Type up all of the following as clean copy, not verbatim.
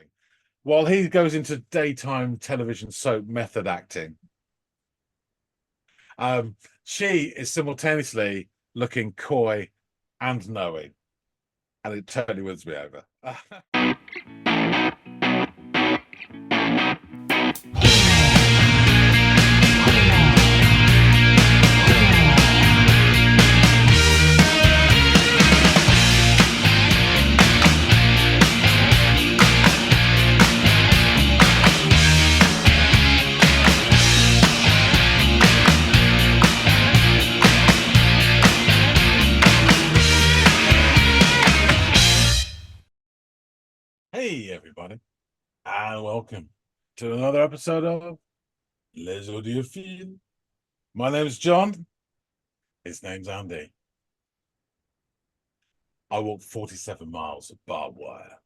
doing. While he goes into daytime television soap method acting, she is simultaneously looking coy and knowing, and it totally wins me over. Hey, everybody, and welcome to another episode of Les Audiophiles. My name's John. His name's Andy. I walk 47 miles of barbed wire.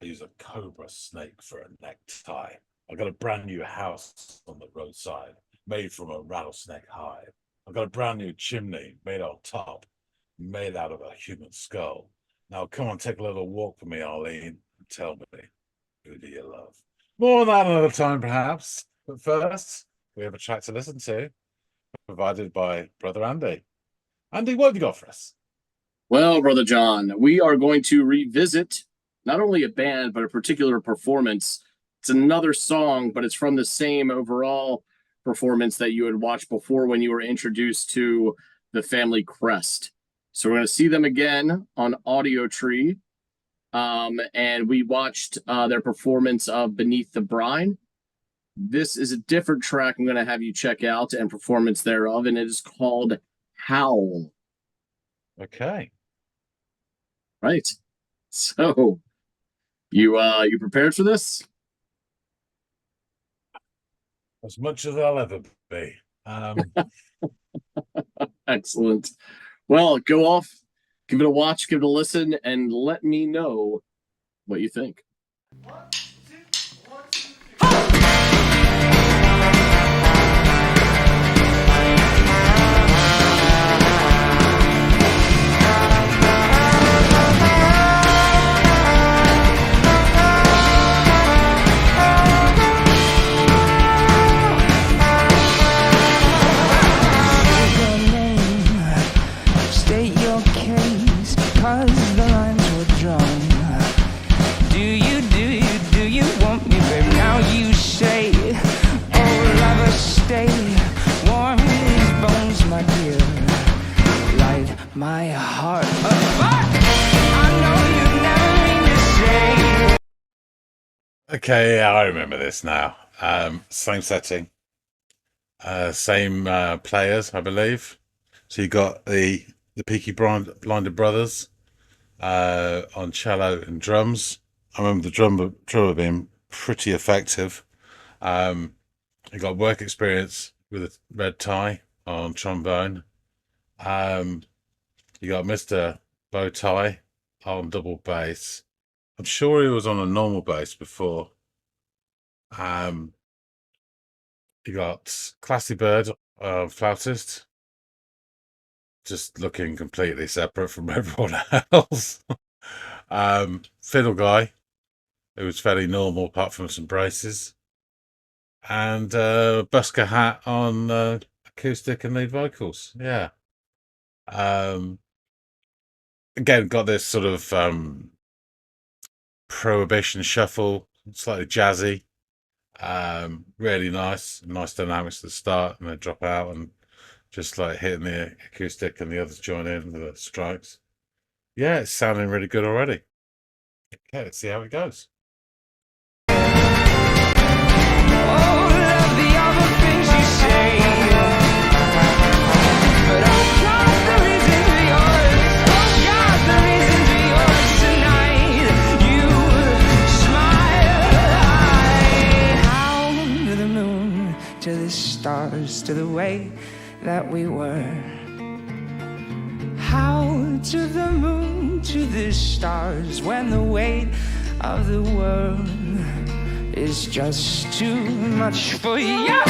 I use a cobra snake for a necktie. I got a brand new house on the roadside, made from a rattlesnake hide. I got a brand new chimney made on top, made out of a human skull. Now, come on, take a little walk with me, Arlene. Tell me, who do you love? More on that another time, perhaps. But first, we have a track to listen to, provided by Brother Andy. Andy, what have you got for us? Well, Brother John, we are going to revisit not only a band, but a particular performance. It's another song, but it's from the same overall performance that you had watched before when you were introduced to the Family Crest. So we're going to see them again on Audio Tree. And we watched their performance of Beneath the Brine. This is a different track I'm going to have you check out and performance thereof, and it is called Howl. Okay. Right. So, you prepared for this? As much as I'll ever be. Excellent. Well, go off. Give it a watch, give it a listen, and let me know what you think. My heart. I know you never mean to say. Okay, yeah, I remember this now. Same setting, same players, I believe. So you got the Peaky Blinded Brothers on cello and drums. I remember the drummer being pretty effective. You got work experience with a red tie on trombone. You got Mr. Bowtie on double bass. I'm sure he was on a normal bass before. You got Classy Bird, flautist, just looking completely separate from everyone else. Fiddle guy, who was fairly normal apart from some braces. And busker hat on acoustic and lead vocals. Yeah. Again, got this sort of prohibition shuffle, slightly jazzy, really nice dynamics at the start, and then drop out and just like hitting the acoustic and the others join in with the strikes. Yeah, it's sounding really good already. Okay, let's see how it goes. To the stars, to the way that we were. How to the moon, to the stars, when the weight of the world is just too much for you.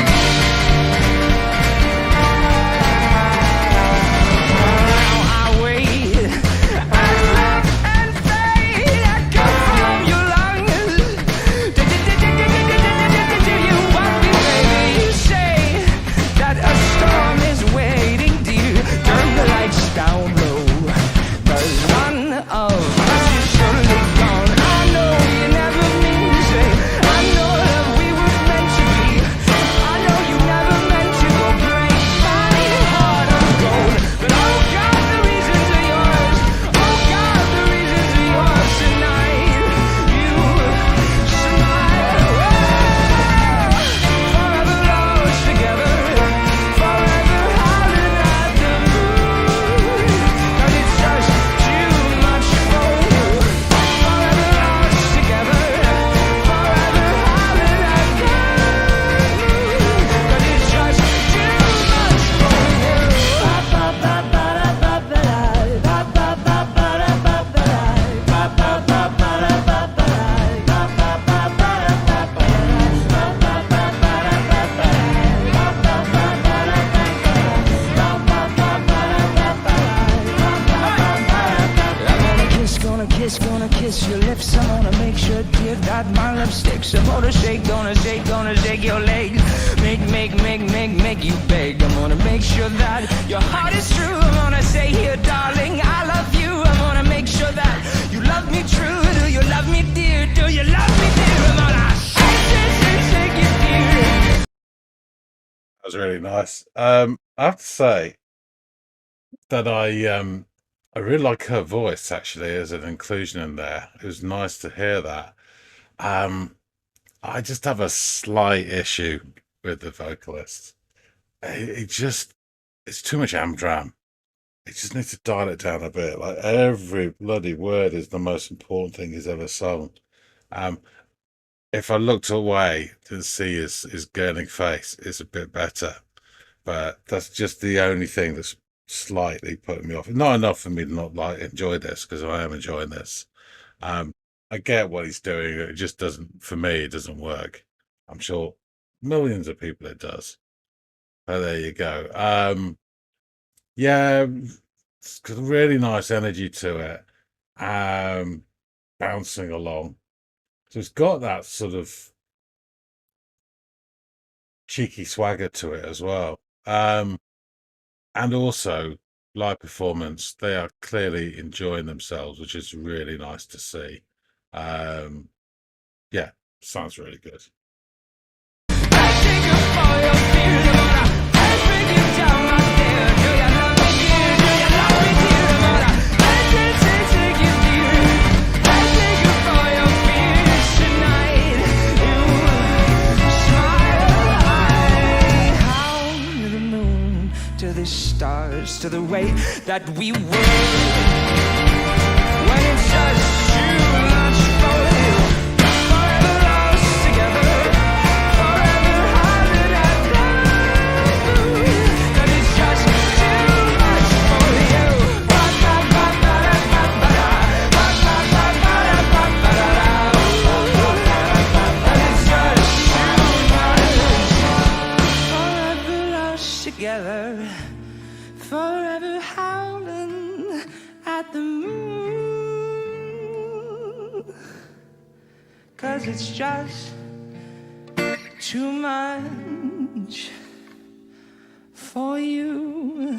kiss, gonna kiss your lips. I'm gonna make sure, dear, that my lipstick's. I'm gonna shake your legs. Make you beg. I'm gonna make sure that your heart is true. I'm gonna say here, darling, I love you. I'm gonna make sure that you love me true. Do you love me, dear? Do you love me, dear? I'm gonna shake you, dear. That was really nice. I have to say that I really like her voice actually as an inclusion in there. It was nice to hear that. I just have a slight issue with the vocalist. It's too much Amdram. It just needs to dial it down a bit. Like every bloody word is the most important thing he's ever sung. If I looked away to see his gurning face, it's a bit better. But that's just the only thing that's slightly putting me off. Not enough for me to not enjoy this, because I am enjoying this. I get what he's doing. It just doesn't, for me, it doesn't work. I'm sure millions of people it does. But there you go. Yeah, it's got a really nice energy to it. Bouncing along. So it's got that sort of cheeky swagger to it as well. And also live performance, they are clearly enjoying themselves, which is really nice to see. Yeah, sounds really good. The stars, to the way that we were, when it's just too much for you. Forever lost together, forever hiding at love, 'cause it's just too much for you. It's just too much. Forever lost together, forever howling at the moon, 'cause it's just too much for you.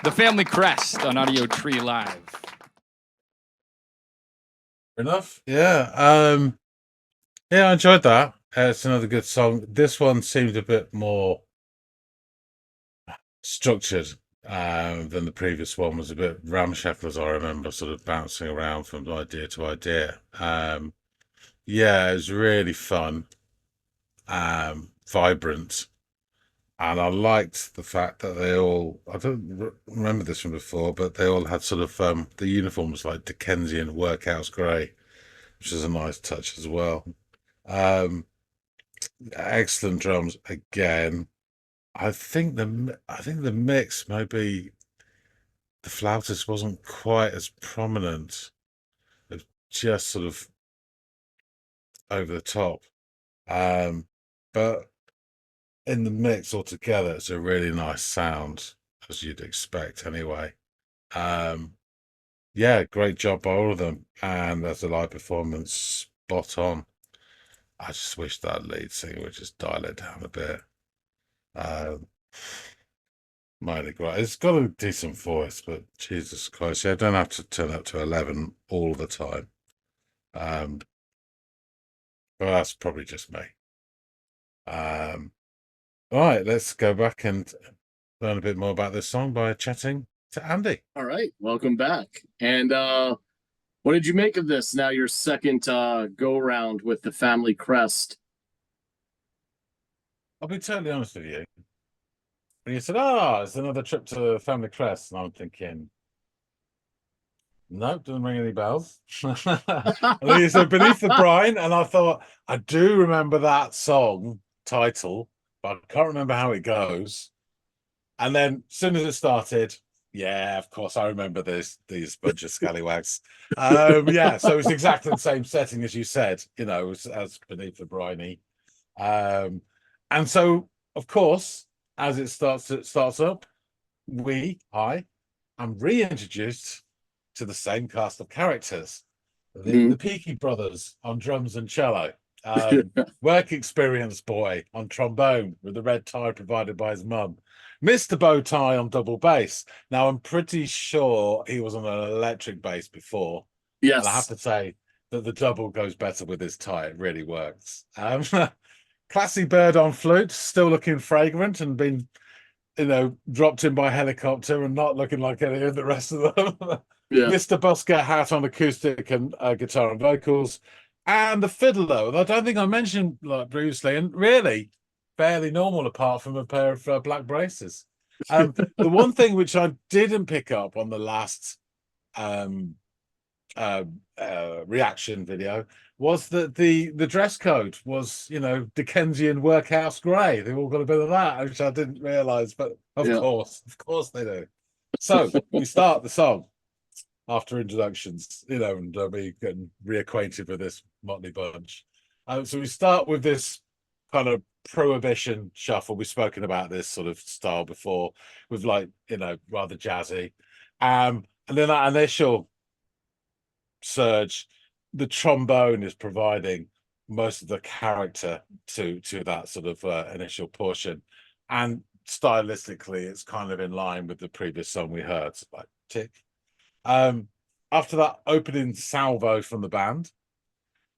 The Family Crest on Audio Tree Live. Enough. Yeah. Yeah, I enjoyed that. It's another good song. This one seemed a bit more structured than the previous one. Was a bit ramshackle, as I remember, sort of bouncing around from idea to idea. Yeah, it was really fun, vibrant, and I liked the fact that they all, I don't remember this from before, but they all had sort of the uniforms like Dickensian workhouse grey, which is a nice touch as well. Excellent drums again. I think the mix, maybe the flautist wasn't quite as prominent. It was just sort of over the top. But in the mix altogether, it's a really nice sound, as you'd expect anyway. Yeah, great job by all of them. And as a live performance, spot on. I just wish that lead singer would just dial it down a bit. Mighty great. It's got a decent voice, but Jesus Christ, yeah, I don't have to turn up to 11 all the time. But that's probably just me. All right, let's go back and learn a bit more about this song by chatting to Andy. All right, welcome back. And what did you make of this? Now your second go around with the Family Crest. I'll be totally honest with you. When you said, it's another trip to Family Crest, and I'm thinking, nope, doesn't ring any bells. And then you said Beneath the Brine, and I thought, I do remember that song title, but I can't remember how it goes. And then as soon as it started, yeah, of course, I remember these bunch of scallywags. Yeah, so it's exactly the same setting as you said, as Beneath the Briny. And so, of course, as it starts up, I am reintroduced to the same cast of characters. The Peaky Brothers on drums and cello. Work experience boy on trombone with the red tie provided by his mum. Mr. Bowtie on double bass. Now, I'm pretty sure he was on an electric bass before. Yes. And I have to say that the double goes better with his tie. It really works. Classy Bird on flute, still looking fragrant and been, dropped in by helicopter and not looking like any of the rest of them. Yeah. Mr. Busker hat on acoustic and guitar and vocals. And the fiddler, I don't think I mentioned like previously, and really fairly normal apart from a pair of black braces. The one thing which I didn't pick up on the last reaction video was that the dress code was, Dickensian workhouse grey. They all got a bit of that, which I didn't realise, but of course they do. So we start the song after introductions, and me getting reacquainted with this motley bunch. So we start with this kind of prohibition shuffle. We've spoken about this sort of style before, with like, rather jazzy. And then that initial surge, the trombone is providing most of the character to that sort of initial portion. And stylistically, it's kind of in line with the previous song we heard, so like tick. After that opening salvo from the band,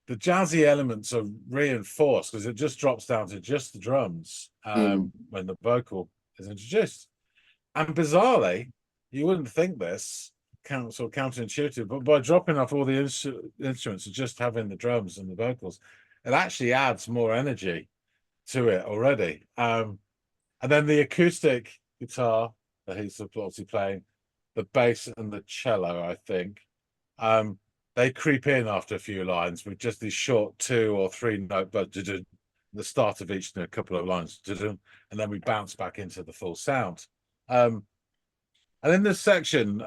the jazzy elements are reinforced because it just drops down to just the drums when the vocal is introduced. And bizarrely, you wouldn't think this, sort of counterintuitive, but by dropping off all the instruments and just having the drums and the vocals, it actually adds more energy to it already. And then the acoustic guitar that he's obviously playing, the bass and the cello, I think, they creep in after a few lines with just these short 2 or 3 note, but the start of each a couple of lines, and then we bounce back into the full sound. And in this section,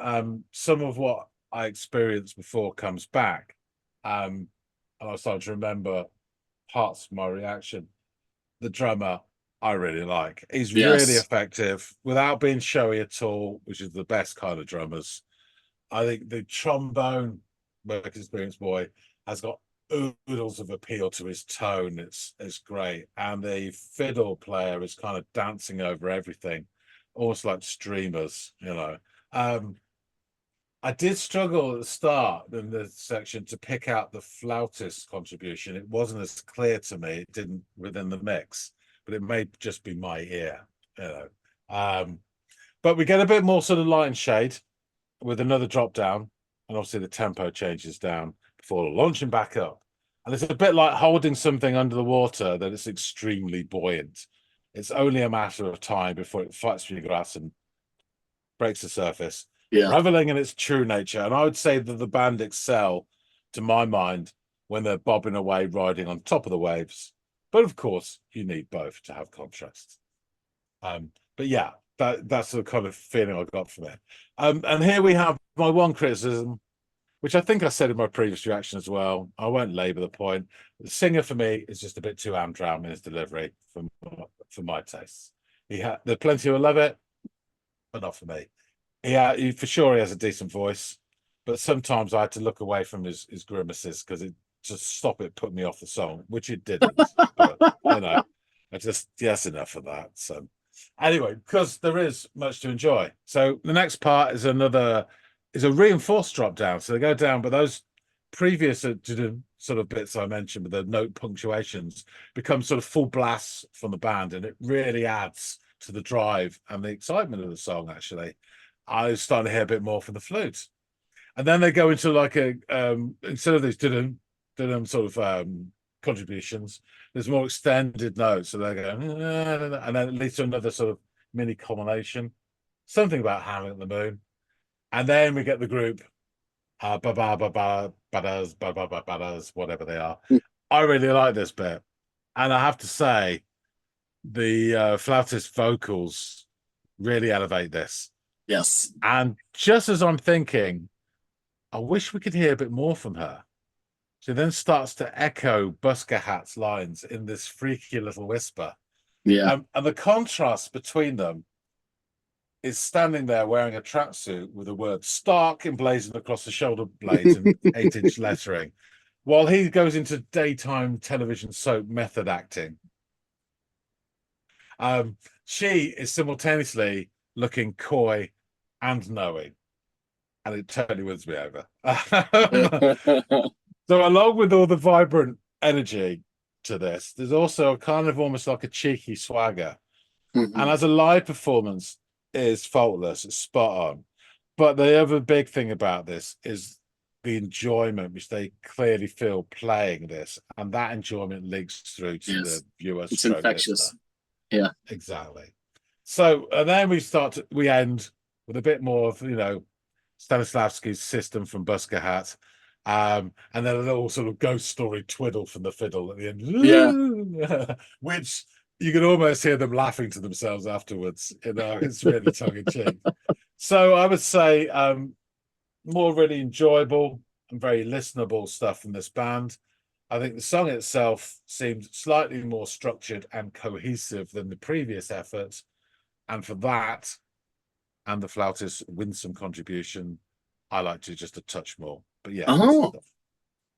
some of what I experienced before comes back, and I started to remember parts of my reaction. The drummer, I really like. He's really effective without being showy at all, which is the best kind of drummers. I think the trombone work experience boy has got oodles of appeal to his tone. It's great. And the fiddle player is kind of dancing over everything, almost like streamers, I did struggle at the start in this section to pick out the flautist contribution. It wasn't as clear to me. It didn't within the mix, but it may just be my ear, but we get a bit more sort of light and shade with another drop down, and obviously the tempo changes down before launching back up. And it's a bit like holding something under the water that is extremely buoyant. It's only a matter of time before it fights through the grass and breaks the surface, reveling in its true nature. And I would say that the band excel, to my mind, when they're bobbing away, riding on top of the waves. But of course, you need both to have contrast. But yeah, that's the kind of feeling I got from it. And here we have my one criticism, which I think I said in my previous reaction as well. I won't labour the point. The singer for me is just a bit too humdrum in his delivery for my tastes. There's plenty who love it, but not for me. For sure he has a decent voice, but sometimes I had to look away from his grimaces because it just stop it, put me off the song, which it didn't. But, I just, yes, enough of that. So anyway, because there is much to enjoy. So the next part is a reinforced drop down. So they go down, but those previous sort of bits I mentioned with the note punctuations become sort of full blasts from the band, and it really adds to the drive and the excitement of the song. Actually, I was starting to hear a bit more from the flute, and then they go into like a instead of these sort of contributions, there's more extended notes. So they go, and then it leads to another sort of mini culmination, something about Hamlet and the Moon, and then we get the group, badas, whatever they are. I really like this bit, and I have to say, the flautist vocals really elevate this. Yes, and just as I'm thinking, I wish we could hear a bit more from her. She then starts to echo Busker Hat's lines in this freaky little whisper. Yeah. And the contrast between them is standing there wearing a tracksuit with the word Stark emblazoned across the shoulder blades in 8-inch lettering, while he goes into daytime television soap method acting. She is simultaneously looking coy and knowing, and it totally wins me over. So along with all the vibrant energy to this, there's also a kind of almost like a cheeky swagger. And as a live performance is faultless, it's spot on. But the other big thing about this is the enjoyment which they clearly feel playing this, and that enjoyment links through to the viewer. It's infectious. Listener. Yeah, exactly. So, and then we end with a bit more of, Stanislavski's System from Busker Hat, and then a little sort of ghost story twiddle from the fiddle at the end. Yeah. Which you can almost hear them laughing to themselves afterwards. It's really tongue-in-cheek. So I would say more really enjoyable and very listenable stuff from this band. I think the song itself seemed slightly more structured and cohesive than the previous efforts. And for that, and the flautist's winsome contribution, I liked it just a touch more. But yeah.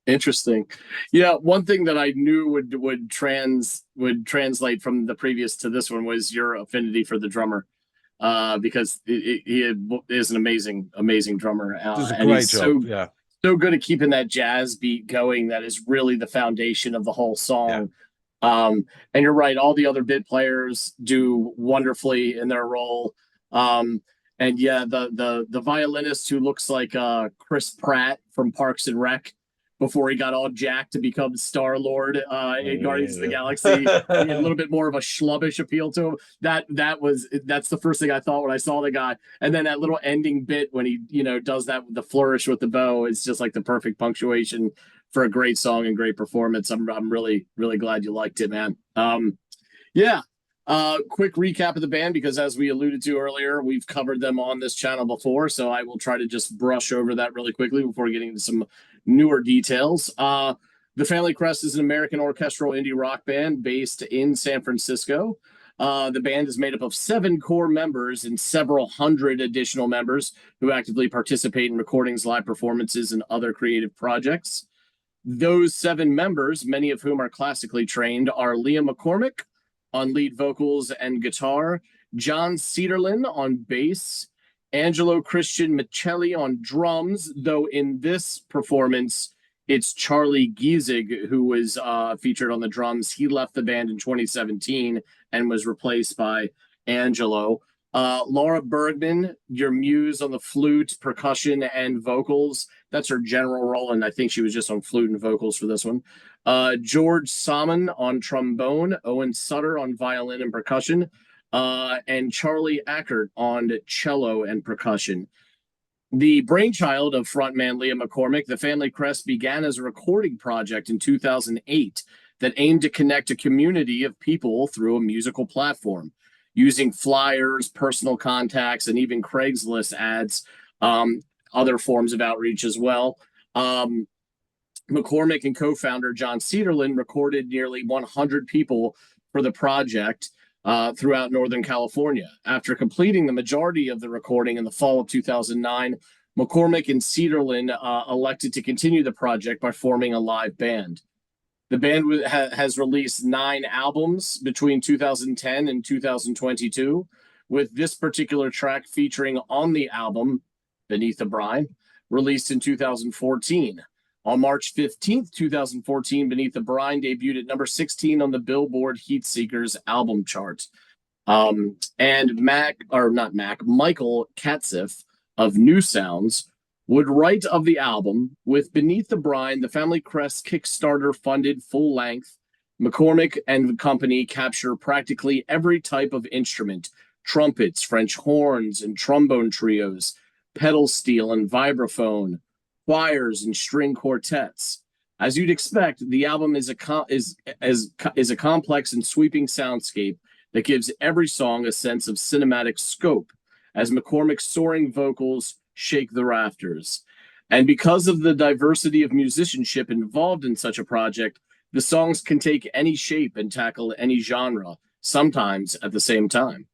Interesting. Yeah, one thing that I knew would translate from the previous to this one was your affinity for the drummer, because he is an amazing drummer. Does a great job. So good at keeping that jazz beat going. That is really the foundation of the whole song. Yeah. And you're right, all the other bit players do wonderfully in their role. And yeah, the violinist who looks like Chris Pratt from Parks and Rec before he got all jacked to become Star-Lord in Guardians of the Galaxy. A little bit more of a schlubbish appeal to him. That's the first thing I thought when I saw the guy. And then that little ending bit when he, does that with the flourish with the bow, is just like the perfect punctuation for a great song and great performance. I'm really, really glad you liked it, man. Yeah. Quick recap of the band, because as we alluded to earlier, we've covered them on this channel before, so I will try to just brush over that really quickly before getting into some newer details. The Family Crest is an American orchestral indie rock band based in San Francisco. The band is made up of 7 core members and several hundred additional members who actively participate in recordings, live performances, and other creative projects. Those 7 members, many of whom are classically trained, are Leah McCormick on lead vocals and guitar, John Cederlin on bass, Angelo Christian Michelli on drums, though in this performance, it's Charlie Giesig who was featured on the drums. He left the band in 2017 and was replaced by Angelo. Laura Bergman, your muse on the flute, percussion, and vocals. That's her general role, and I think she was just on flute and vocals for this one. George Salmon on trombone, Owen Sutter on violin and percussion, and Charlie Ackert on cello and percussion. The brainchild of frontman Leah McCormick, the Family Crest began as a recording project in 2008 that aimed to connect a community of people through a musical platform, using flyers, personal contacts, and even Craigslist ads, other forms of outreach as well. McCormick and co-founder John Cederlin recorded nearly 100 people for the project throughout Northern California. After completing the majority of the recording in the fall of 2009, McCormick and Cederlin elected to continue the project by forming a live band. The band has released 9 albums between 2010 and 2022, with this particular track featuring on the album, Beneath the Brine, released in 2014. On March 15th, 2014, Beneath the Brine debuted at number 16 on the Billboard Heatseekers album chart. And Michael Katzif of New Sounds would write of the album, with Beneath the Brine, the Family Crest Kickstarter-funded full-length, McCormick and company capture practically every type of instrument: trumpets, French horns, and trombone trios, pedal steel and vibraphone, choirs and string quartets. As you'd expect, the album is a complex and sweeping soundscape that gives every song a sense of cinematic scope, as McCormick's soaring vocals shake the rafters. And because of the diversity of musicianship involved in such a project, the songs can take any shape and tackle any genre, sometimes at the same time.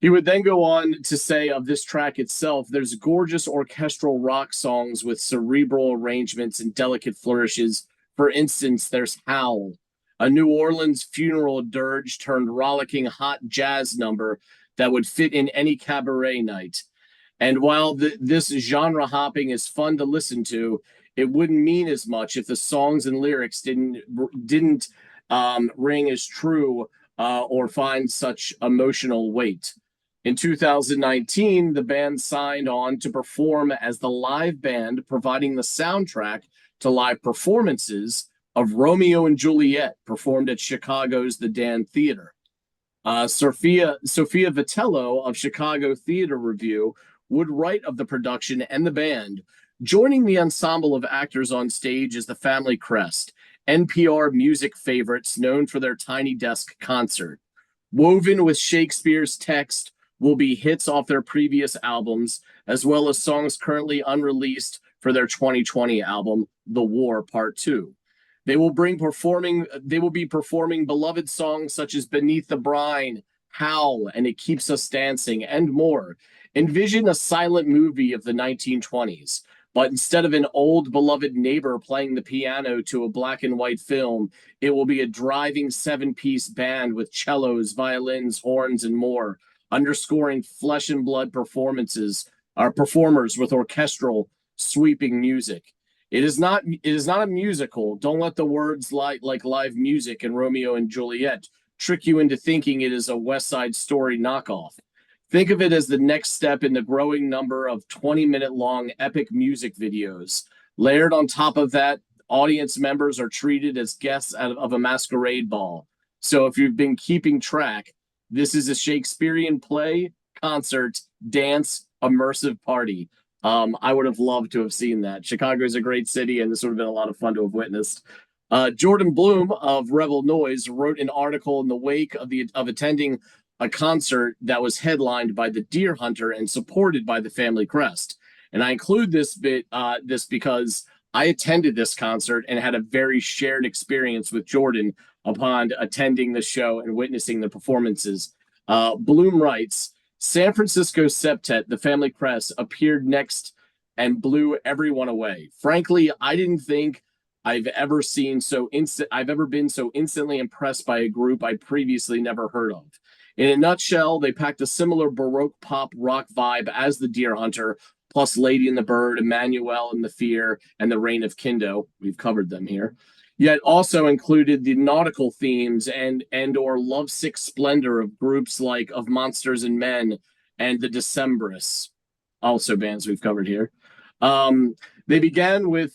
He would then go on to say of this track itself, there's gorgeous orchestral rock songs with cerebral arrangements and delicate flourishes. For instance, there's Howl, a New Orleans funeral dirge turned rollicking hot jazz number that would fit in any cabaret night. And while this genre hopping is fun to listen to, it wouldn't mean as much if the songs and lyrics didn't ring as true or find such emotional weight. In 2019, the band signed on to perform as the live band, providing the soundtrack to live performances of Romeo and Juliet, performed at Chicago's The Dan Theater. Sophia Vitello of Chicago Theater Review would write of the production and the band. Joining the ensemble of actors on stage is the Family Crest, NPR music favorites known for their tiny desk concert. Woven with Shakespeare's text will be hits off their previous albums, as well as songs currently unreleased for their 2020 album, The War Part 2. They will be performing beloved songs such as Beneath the Brine, Howl, and It Keeps Us Dancing, and more. Envision a silent movie of the 1920s, but instead of an old beloved neighbor playing the piano to a black and white film, it will be a driving 7-piece band with cellos, violins, horns, and more, underscoring flesh and blood performers with orchestral sweeping music. It is not a musical. Don't let the words like live music and Romeo and Juliet trick you into thinking it is a West Side Story knockoff. Think of it as the next step in the growing number of 20-minute-long epic music videos. Layered on top of that, audience members are treated as guests of a masquerade ball. So if you've been keeping track, this is a Shakespearean play, concert, dance, immersive party. I would have loved to have seen that. Chicago is a great city, and this would have been a lot of fun to have witnessed. Jordan Bloom of Rebel Noise wrote an article in the wake of attending a concert that was headlined by the Deer Hunter and supported by the Family Crest. And I include this because I attended this concert and had a very shared experience with Jordan upon attending the show and witnessing the performances. Bloom writes, San Francisco Septet, the Family Crest, appeared next and blew everyone away. Frankly, I didn't think I've ever been so instantly impressed by a group I previously never heard of. In a nutshell, they packed a similar Baroque pop rock vibe as the Deer Hunter, plus Lady and the Bird, Emmanuel and the Fear, and the Reign of Kindo. We've covered them here. Yet also included the nautical themes and or lovesick splendor of groups like Of Monsters and Men and the Decemberists, also bands we've covered here. They began with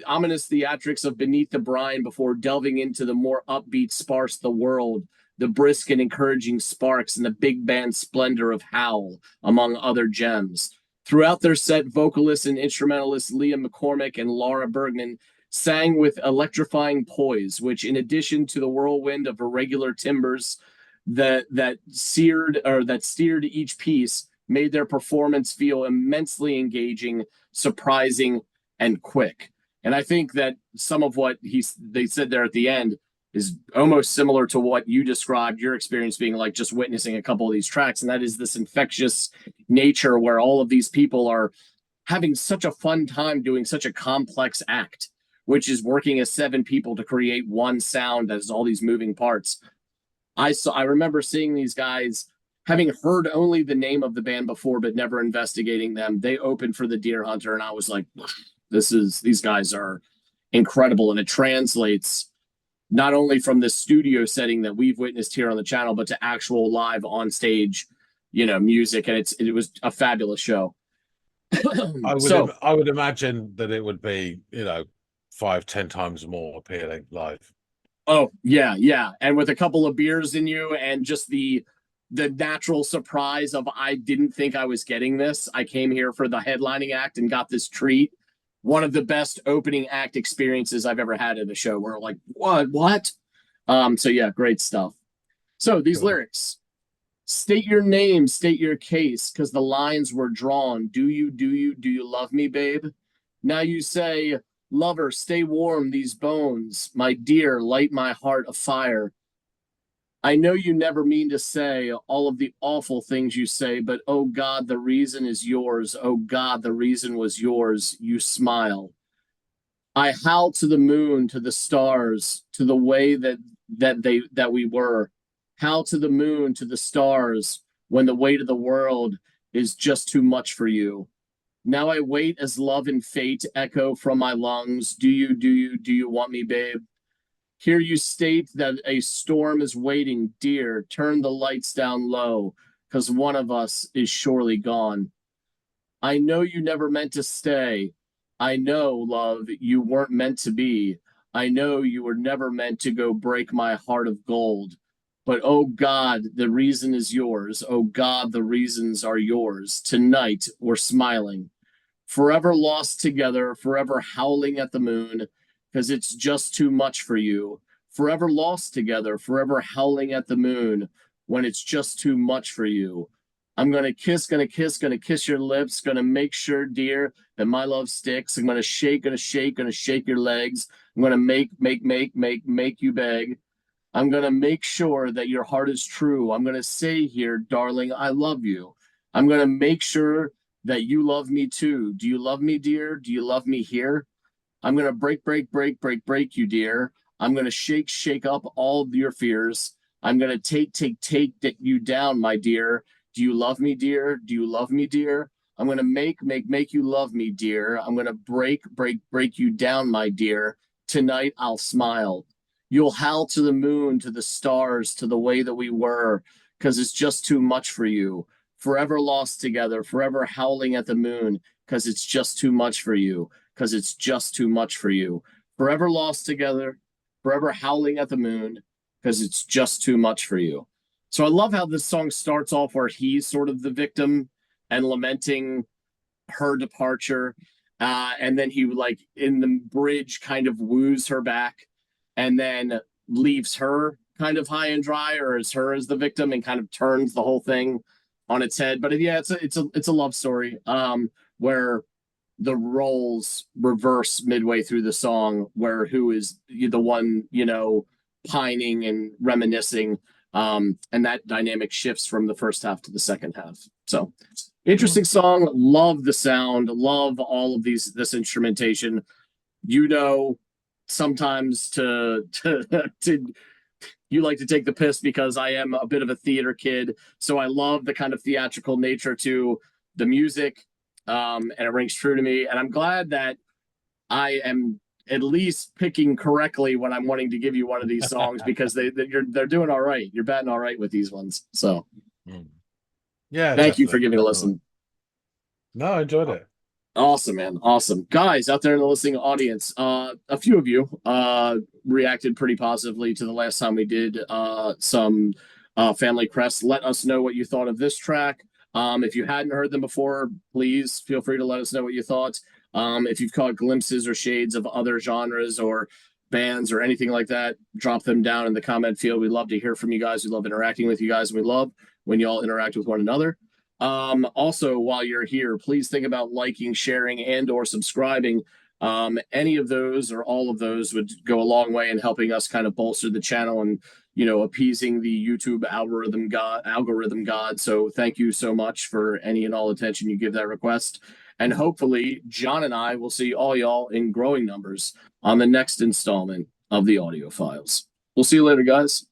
ominous theatrics of Beneath the Brine before delving into the more upbeat, sparse The World, the brisk and encouraging Sparks, and the big band splendor of Howl, among other gems. Throughout their set, vocalists and instrumentalists Leah McCormick and Laura Bergman sang with electrifying poise, which, in addition to the whirlwind of irregular timbers that steered each piece, made their performance feel immensely engaging, surprising, and quick. And I think that some of what they said there at the end is almost similar to what you described your experience being like, just witnessing a couple of these tracks. And that is this infectious nature where all of these people are having such a fun time doing such a complex act, which is working as 7 people to create one sound that has all these moving parts. I remember seeing these guys, having heard only the name of the band before, but never investigating them. They opened for the Deer Hunter, and I was like, these guys are incredible. And it translates not only from the studio setting that we've witnessed here on the channel, but to actual live on stage, music. And it was a fabulous show. I would imagine that it would be, 5-10 times more appealing live. Oh, yeah. And with a couple of beers in you and just the natural surprise of, I didn't think I was getting this. I came here for the headlining act and got this treat. One of the best opening act experiences I've ever had at a show. We're like, what? So yeah, great stuff. So these lyrics: state your name, state your case, because the lines were drawn. Do you love me, babe? Now you say, lover, stay warm these bones. My dear, light my heart afire. I know you never mean to say all of the awful things you say, but oh God, the reason is yours. Oh God, the reason was yours. You smile. I howl to the moon, to the stars, to the way that we were. Howl to the moon, to the stars, when the weight of the world is just too much for you. Now I wait as love and fate echo from my lungs. Do you want me, babe? Hear you state that a storm is waiting, dear. Turn the lights down low, 'cause one of us is surely gone. I know you never meant to stay. I know, love, you weren't meant to be. I know you were never meant to go break my heart of gold. But oh God, the reason is yours. Oh God, the reasons are yours. Tonight we're smiling. Forever lost together, forever howling at the moon, because it's just too much for you. Forever lost together, forever howling at the moon, when it's just too much for you. I'm gonna kiss your lips, gonna make sure, dear, that my love sticks. I'm gonna shake your legs. I'm gonna make you beg. I'm gonna make sure that your heart is true. I'm gonna say here, darling, I love you. I'm gonna make sure that you love me too. Do you love me, dear? Do you love me here? I'm gonna break you, dear. I'm gonna shake up all of your fears. I'm gonna take you down, my dear. Do you love me, dear? Do you love me, dear? I'm gonna make you love me, dear. I'm gonna break you down, my dear. Tonight I'll smile. You'll howl to the moon, to the stars, to the way that we were, because it's just too much for you. Forever lost together, forever howling at the moon, because it's just too much for you, because it's just too much for you. Forever lost together, forever howling at the moon, because it's just too much for you. So I love how this song starts off where he's sort of the victim and lamenting her departure. And then he, like, in the bridge, kind of woos her back and then leaves her kind of high and dry, or is her as the victim, and kind of turns the whole thing on its head. But yeah, it's a love story where the roles reverse midway through the song, where who is the one, pining and reminiscing, and that dynamic shifts from the first half to the second half. So interesting song. Love the sound, love all of this instrumentation. Sometimes to you like to take the piss because I am a bit of a theater kid, so I love the kind of theatrical nature to the music, and it rings true to me. And I'm glad that I am at least picking correctly when I'm wanting to give you one of these songs, because they're doing all right. You're batting all right with these ones. So, yeah, thank you for giving a listen. No, I enjoyed it. Awesome, man. Awesome. Guys out there in the listening audience, a few of you reacted pretty positively to the last time we did some Family Crest. Let us know what you thought of this track. If you hadn't heard them before, please feel free to let us know what you thought. If you've caught glimpses or shades of other genres or bands or anything like that, drop them down in the comment field. We love to hear from you guys. We love interacting with you guys. And we love when y'all interact with one another. Also, while you're here, please think about liking, sharing, and or subscribing. Any of those or all of those would go a long way in helping us kind of bolster the channel and, appeasing the YouTube algorithm god. So thank you so much for any and all attention you give that request. And hopefully John and I will see all y'all in growing numbers on the next installment of the Audiophiles. We'll see you later, guys.